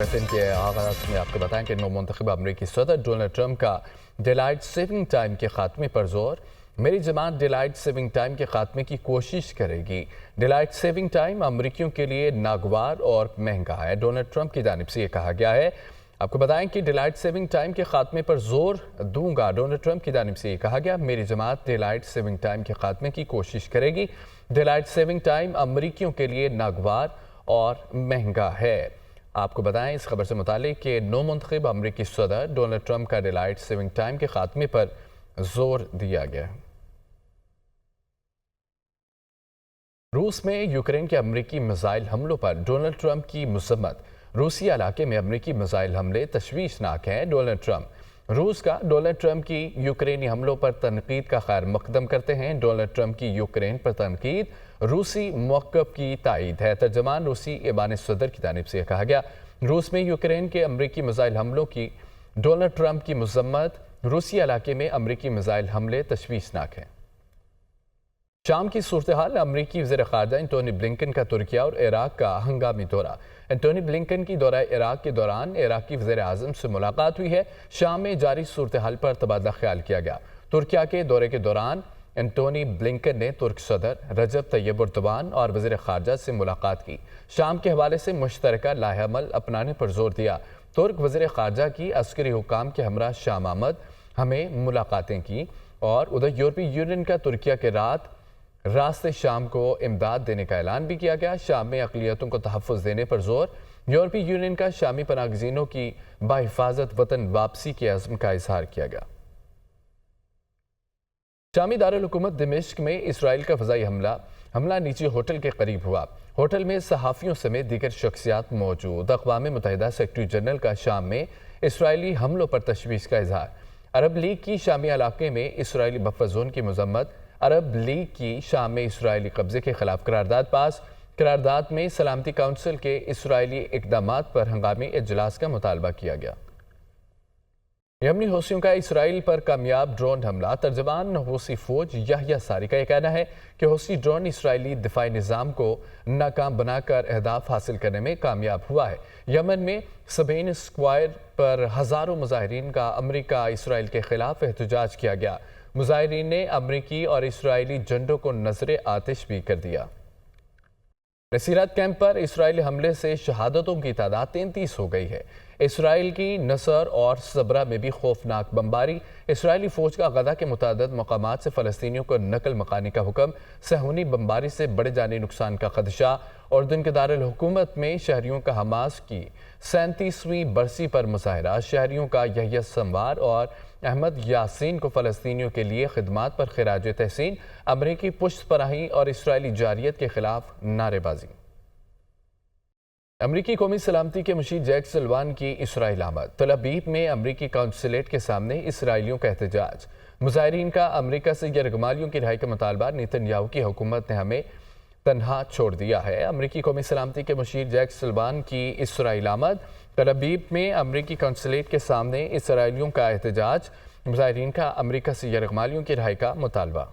Bulletin के आगाज में आपको बताएं कि नौ मुंतखब अमरीकी सदर डोनाल्ड ट्रंप का डेलाइट सेविंग टाइम के खात्मे पर जोर। मेरी जमात डेलाइट सेविंग टाइम के खात्मे की कोशिश करेगी। डेलाइट सेविंग टाइम अमरीकियों के लिए नागवार और महंगा है, डोनाल्ड ट्रंप की जानिब से ये कहा गया है। आपको बताएं कि डेलाइट सेविंग टाइम के खात्मे पर जोर दूंगा, डोनाल्ड ट्रंप की जानिब से ये कहा गया। मेरी जमात डेलाइट सेविंग टाइम के खात्मे की कोशिश करेगी। डेलाइट सेविंग टाइम अमरीकियों के लिए नागवार और महंगा है। आपको बताएं इस खबर से मुतालिक कि नौ मुंतखब अमरीकी सदर डोनाल्ड ट्रंप का डेलाइट सेविंग टाइम के खात्मे पर जोर दिया गया है। रूस में यूक्रेन के अमरीकी मिसाइल हमलों पर डोनाल्ड ट्रंप की मजम्मत। रूसी इलाके में अमरीकी मिसाइल हमले तशवीशनाक हैं। डोनाल्ड ट्रंप रूस का डोनाल्ड ट्रंप की यूक्रेनी हमलों पर तनकीद का खैर मकदम करते हैं। डोनाल्ड ट्रंप की यूक्रेन पर तनकीद रूसी मौक़िफ़ की तायीद है। तर्जमान रूसी ऐवान सदर की जानिब से कहा गया। रूस में यूक्रेन के अमरीकी मिसाइल हमलों की डोनाल्ड ट्रंप की मजम्मत। रूसी इलाके में अमरीकी मिसाइल हमले तशवीशनाक हैं। शाम की सूरत हाल। अमरीकी वज़ीर ख़ारजा एंटोनी ब्लिंकन का तुर्किया और इराक का हंगामी दौरा। एंटोनी ब्लिंकन की दौरा इराक के दौरान इराकी वज़ीर आज़म से मुलाकात हुई है। शाम में जारी सूरत हाल पर तबादला ख्याल किया गया। तुर्किया के दौरे के दौरान एंटोनी ब्लिंकन ने तुर्क सदर रजब तैयब एर्दोगान और वज़ीर ख़ारजा से मुलाकात की। शाम के हवाले से मुश्तरका लाहेअमल अपनाने पर जोर दिया। तुर्क वज़ीर ख़ारजा की अस्करी हुकाम के हमरा शाम आमद हमें मुलाकातें की और उधर यूरोपीय यूनियन का तुर्किया के रास्ते शाम को इमदाद देने का ऐलान भी किया गया। शाम में अक़लियतों को तहफ़्फ़ुज़ देने पर जोर। यूरोपीय यूनियन का शामी पनाहगज़ीनों की बाहिफाजत वतन वापसी के अज़्म का इजहार किया गया। शामी दारुल हुकूमत दिमिश्क में इसराइल का फ़ज़ाई हमला निजी होटल के करीब हुआ। होटल में सहाफ़ियों समेत दीगर शख्सियात मौजूद। अक़वाम मुत्तहिदा सेक्रेटरी जनरल का शाम में इसराइली हमलों पर तशवीश का इजहार। अरब लीग की शामी इलाके में इसराइली बफर जोन की मजम्मत। अरब लीग की शाम में इसराइली कब्जे के खिलाफ करारदाद पास। करारदाद में सलामती काउंसिल के इसराइली इक़दामात पर हंगामी इजलास का मुतालबा किया गया। यमनी हौसियों का इसराइल पर कामयाब ड्रोन हमला। तर्जमान हौसी फौज याह्या सारी का यह कहना है कि हौसी ड्रोन इसराइली दिफाई निज़ाम को नाकाम बनाकर अहदाफ हासिल करने में कामयाब हुआ है। यमन में सबेन स्क्वायर पर हज़ारों मुजाहिरीन का अमरीका इसराइल के खिलाफ एहतजाज किया गया। मुजाहिरीन ने अमरीकी और इसराइली झंडों को नजर आतिश भी कर दिया। नसीरत कैंप पर इसराइली हमले से शहादतों की तादाद 33 हो गई है। इसराइल की नसर और सबरा में भी खौफनाक बमबारी। इसराइली फौज का गदा के मुतादिद मकामात से फ़लस्तीनियों को नकल मकानी का हुक्म। सहूनी बमबारी से बड़े जानी नुकसान का खदशा। उर्दन के दारुल हुकूमत में शहरियों का हमास की 37वीं बरसी पर मुजाहरा। शहरियों का यहिया संवार और अहमद यासीन को फ़लस्तीनियों के लिए खिदमात पर खिराज तहसीन। अमरीकी पुश्त पनाही और इसराइली जारियत के खिलाफ नारेबाजी। अमरीकी कौमी सलामती के मुशीर जैक सुलिवान की इसराइल आमद। तल अबीब में अमरीकी काउंसलेट के सामने इसराइलियों का एहतजाज। मुजाहिरीन का अमरीका से यरगमालियों की रिहाई का मुतालबा। नेतन्याहू की हुकूमत ने हमें तन्हा छोड़ दिया है। अमरीकी कौमी सलामती के मुशीर जैक सुलिवान की इसराइल आमद। तल अबीब में अमरीकी काउंसलेट के सामने इसराइलियों का एहतजाज। मुजाहिरीन का अमरीका से यरगमालियों की रिहाई का मुतालबा।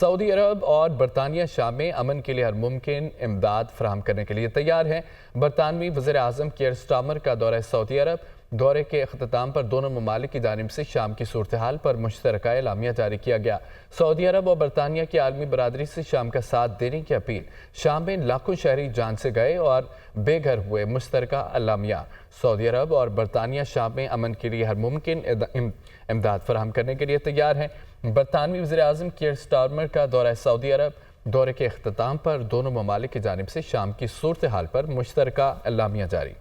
सऊदी अरब और बरतानिया शाम में अमन के लिए हर मुमकिन इमदाद फराहम करने के लिए तैयार हैं। बरतानवी वज़ीर आज़म कियर स्टारमर का दौरा सऊदी अरब। दौरे के अख्ताम पर दोनों ममालिक की जानिब से शाम की सूरत हाल पर मुश्तरका एलामिया जारी किया गया। सऊदी अरब और बरतानिया की आलमी बरादरी से शाम का साथ देने की अपील। शाम में लाखों शहरी जान से गए और बेघर हुए। मुश्तरका एलामिया। सऊदी अरब और बरतानिया शाम में अमन के लिए हर मुमकिन इमदाद फराहम करने के लिए तैयार हैं। बरतानवी वज़ीर आज़म कियर स्टारमर का दौरा सऊदी अरब। दौरे के अख्ताम पर दोनों ममालिक की जानिब से शाम की सूरत हाल पर मुश्तरका एलामिया जारी।